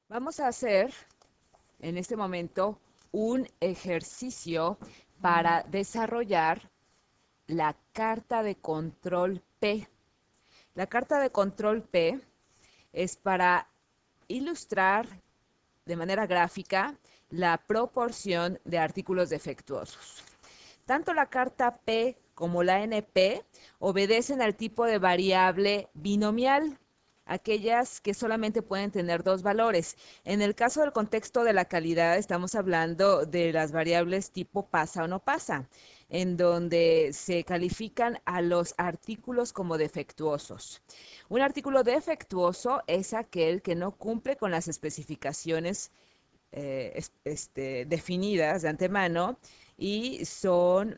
Vamos a hacer en este momento un ejercicio para desarrollar la carta de control P. La carta de control P es para ilustrar de manera gráfica la proporción de artículos defectuosos. Tanto la carta P como la NP obedecen al tipo de variable binomial, aquellas que solamente pueden tener dos valores. En el caso del contexto de la calidad, estamos hablando de las variables tipo pasa o no pasa, en donde se califican a los artículos como defectuosos. Un artículo defectuoso es aquel que no cumple con las especificaciones definidas de antemano y son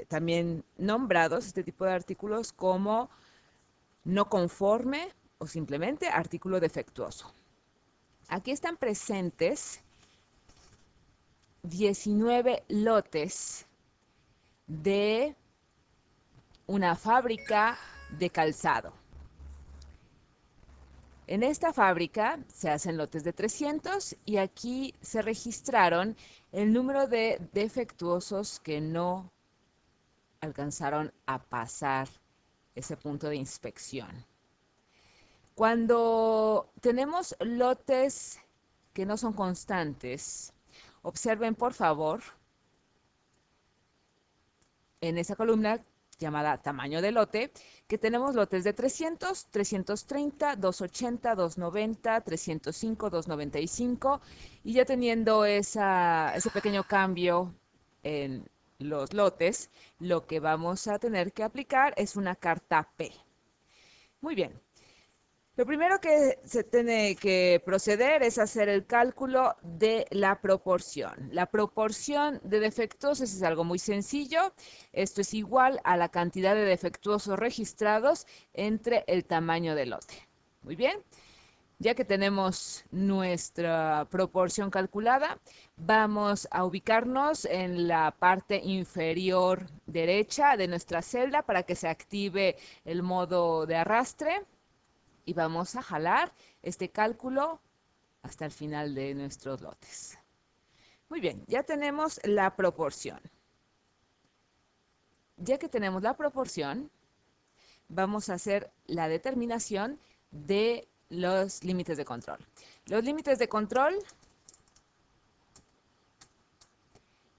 también nombrados este tipo de artículos como no conforme o simplemente artículo defectuoso. Aquí están presentes 19 lotes de una fábrica de calzado. En esta fábrica se hacen lotes de 300 y aquí se registraron el número de defectuosos que no alcanzaron a pasar ese punto de inspección. Cuando tenemos lotes que no son constantes, observen por favor en esa columna llamada tamaño de lote, que tenemos lotes de 300, 330, 280, 290, 305, 295, y ya teniendo ese pequeño cambio en los lotes, lo que vamos a tener que aplicar es una carta P. Muy bien. Lo primero que se tiene que proceder es hacer el cálculo de la proporción. La proporción de defectuosos es algo muy sencillo. Esto es igual a la cantidad de defectuosos registrados entre el tamaño del lote. Muy bien. Ya que tenemos nuestra proporción calculada, vamos a ubicarnos en la parte inferior derecha de nuestra celda para que se active el modo de arrastre y vamos a jalar este cálculo hasta el final de nuestros lotes. Muy bien, ya tenemos la proporción. Ya que tenemos la proporción, vamos a hacer la determinación de los límites de control. Los límites de control,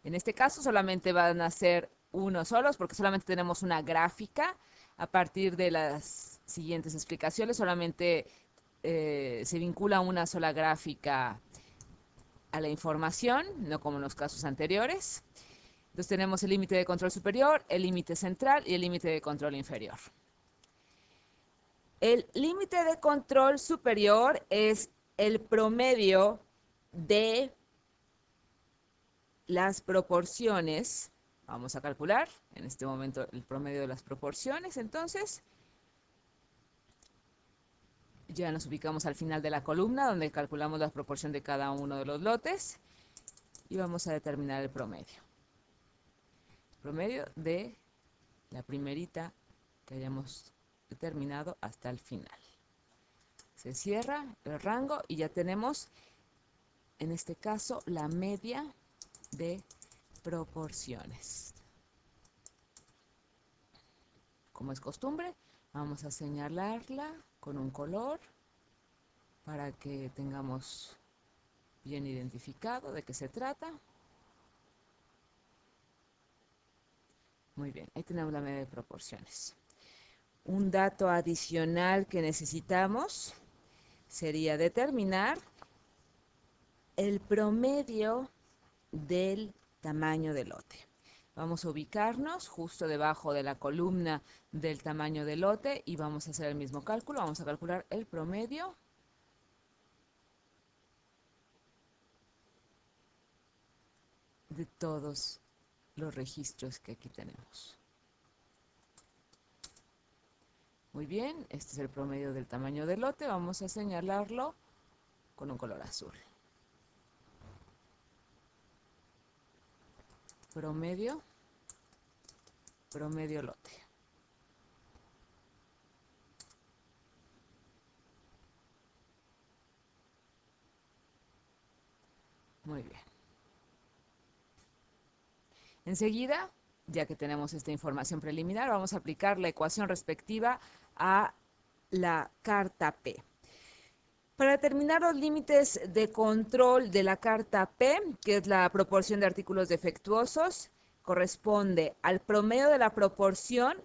en este caso, solamente van a ser unos solos porque solamente tenemos una gráfica. A partir de las siguientes explicaciones, solamente se vincula una sola gráfica a la información, no como en los casos anteriores. Entonces tenemos el límite de control superior, el límite central y el límite de control inferior. El límite de control superior es el promedio de las proporciones. Vamos a calcular en este momento el promedio de las proporciones. Entonces, ya nos ubicamos al final de la columna donde calculamos la proporción de cada uno de los lotes y vamos a determinar el promedio. Promedio de la primerita que hayamos determinado hasta el final. Se cierra el rango y ya tenemos, en este caso, la media de proporciones. Como es costumbre, vamos a señalarla con un color para que tengamos bien identificado de qué se trata. Muy bien, ahí tenemos la media de proporciones. Un dato adicional que necesitamos sería determinar el promedio del tamaño del lote. Vamos a ubicarnos justo debajo de la columna del tamaño del lote y vamos a hacer el mismo cálculo. Vamos a calcular el promedio de todos los registros que aquí tenemos. Muy bien, este es el promedio del tamaño del lote. Vamos a señalarlo con un color azul. Promedio, promedio lote. Muy bien. Enseguida, ya que tenemos esta información preliminar, vamos a aplicar la ecuación respectiva a la carta P. Para determinar los límites de control de la carta P, que es la proporción de artículos defectuosos, corresponde al promedio de la proporción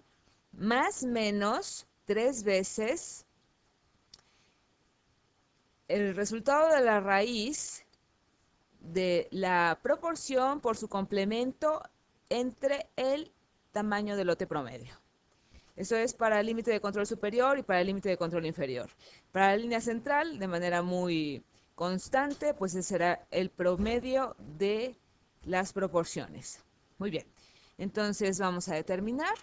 más menos 3 veces el resultado de la raíz de la proporción por su complemento entre el tamaño del lote promedio. Eso es para el límite de control superior y para el límite de control inferior. Para la línea central, de manera muy constante, pues ese será el promedio de las proporciones. Muy bien. Entonces vamos a determinar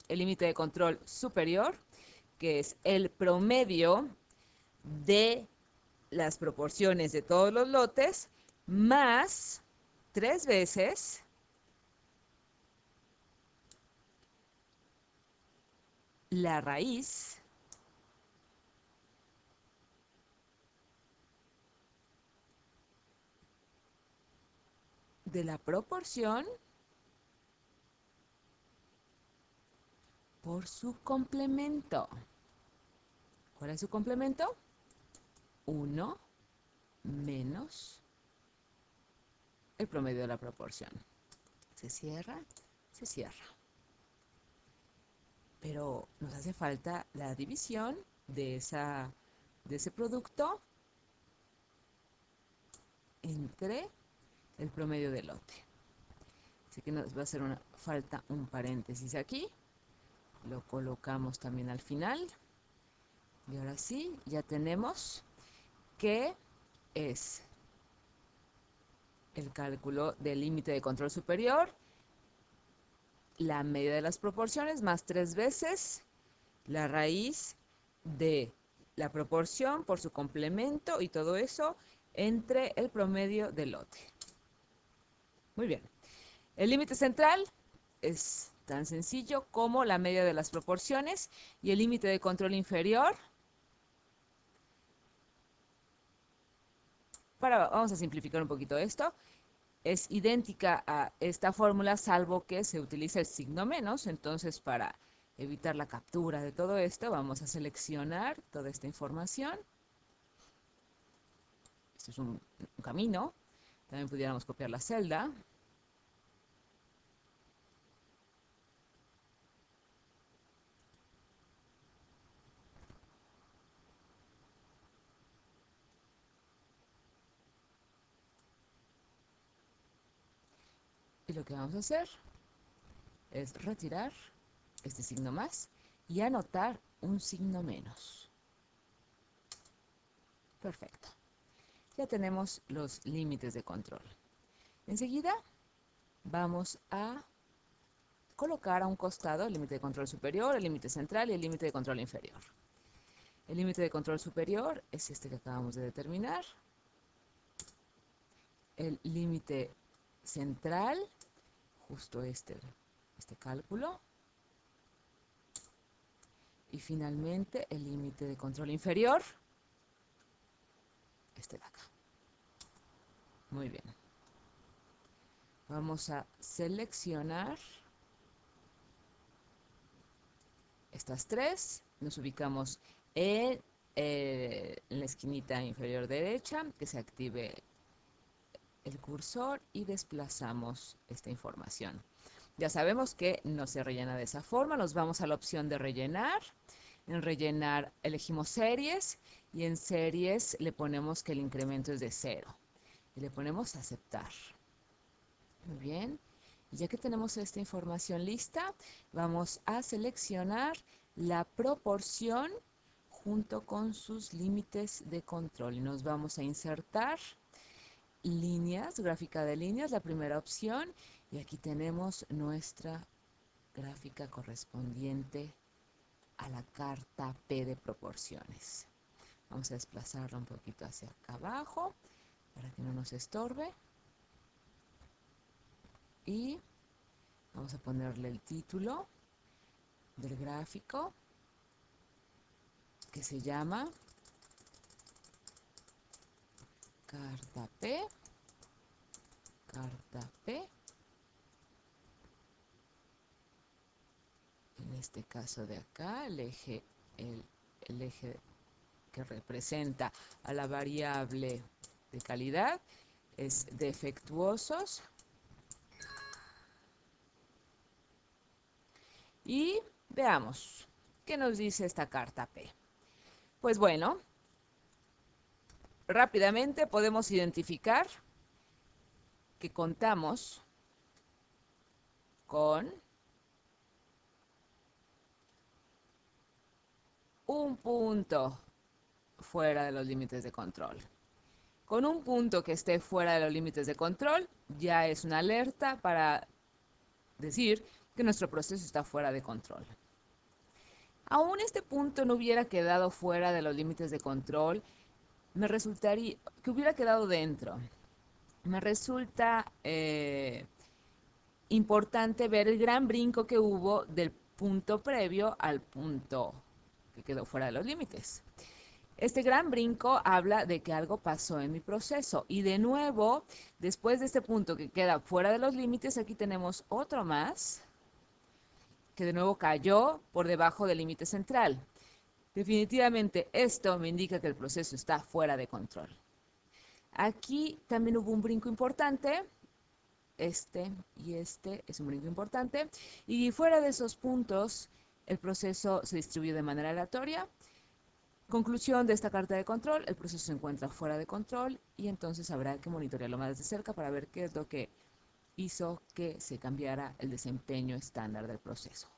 el límite de control superior, que es el promedio de las proporciones de todos los lotes, más 3 veces la raíz de la proporción por su complemento. ¿Cuál es su complemento? 1 menos el promedio de la proporción. Se cierra, se cierra. Pero nos hace falta la división de ese producto entre el promedio del lote. Así que nos va a hacer falta un paréntesis aquí. Lo colocamos también al final. Y ahora sí, ya tenemos que es el cálculo del límite de control superior, la media de las proporciones más 3 veces la raíz de la proporción por su complemento y todo eso entre el promedio del lote. Muy bien. El límite central es tan sencillo como la media de las proporciones y el límite de control inferior. Vamos a simplificar un poquito esto. Es idéntica a esta fórmula, salvo que se utiliza el signo menos. Entonces, para evitar la captura de todo esto, vamos a seleccionar toda esta información. Este es un camino. También pudiéramos copiar la celda. Y lo que vamos a hacer es retirar este signo más y anotar un signo menos. Perfecto. Ya tenemos los límites de control. Enseguida vamos a colocar a un costado el límite de control superior, el límite central y el límite de control inferior. El límite de control superior es este que acabamos de determinar. El límite central, justo este cálculo. Y finalmente el límite de control inferior, este de acá. Muy bien. Vamos a seleccionar estas tres. Nos ubicamos en la esquinita inferior derecha, que se active el cursor y desplazamos esta información. Ya sabemos que no se rellena de esa forma. Nos vamos a la opción de rellenar. En rellenar elegimos series y en series le ponemos que el incremento es de 0. Y le ponemos aceptar. Muy bien. Y ya que tenemos esta información lista, vamos a seleccionar la proporción junto con sus límites de control. Y nos vamos a insertar líneas, gráfica de líneas, la primera opción. Y aquí tenemos nuestra gráfica correspondiente a la carta P de proporciones. Vamos a desplazarla un poquito hacia acá abajo para que no nos estorbe. Y vamos a ponerle el título del gráfico, que se llama carta P carta P. En este caso de acá, el eje que representa a la variable de calidad es defectuosos. Y veamos, ¿qué nos dice esta carta P? Pues bueno, rápidamente podemos identificar que contamos con un punto fuera de los límites de control. Con un punto que esté fuera de los límites de control, ya es una alerta para decir que nuestro proceso está fuera de control. Aún este punto no hubiera quedado fuera de los límites de control, me resultaría que hubiera quedado dentro. Me resulta importante ver el gran brinco que hubo del punto previo al punto que quedó fuera de los límites. Este gran brinco habla de que algo pasó en mi proceso. Y de nuevo, después de este punto que queda fuera de los límites, aquí tenemos otro más, que de nuevo cayó por debajo del límite central. Definitivamente esto me indica que el proceso está fuera de control. Aquí también hubo un brinco importante. Este y este es un brinco importante. Y fuera de esos puntos, el proceso se distribuyó de manera aleatoria. Conclusión de esta carta de control, el proceso se encuentra fuera de control y entonces habrá que monitorearlo más de cerca para ver qué es lo que hizo que se cambiara el desempeño estándar del proceso.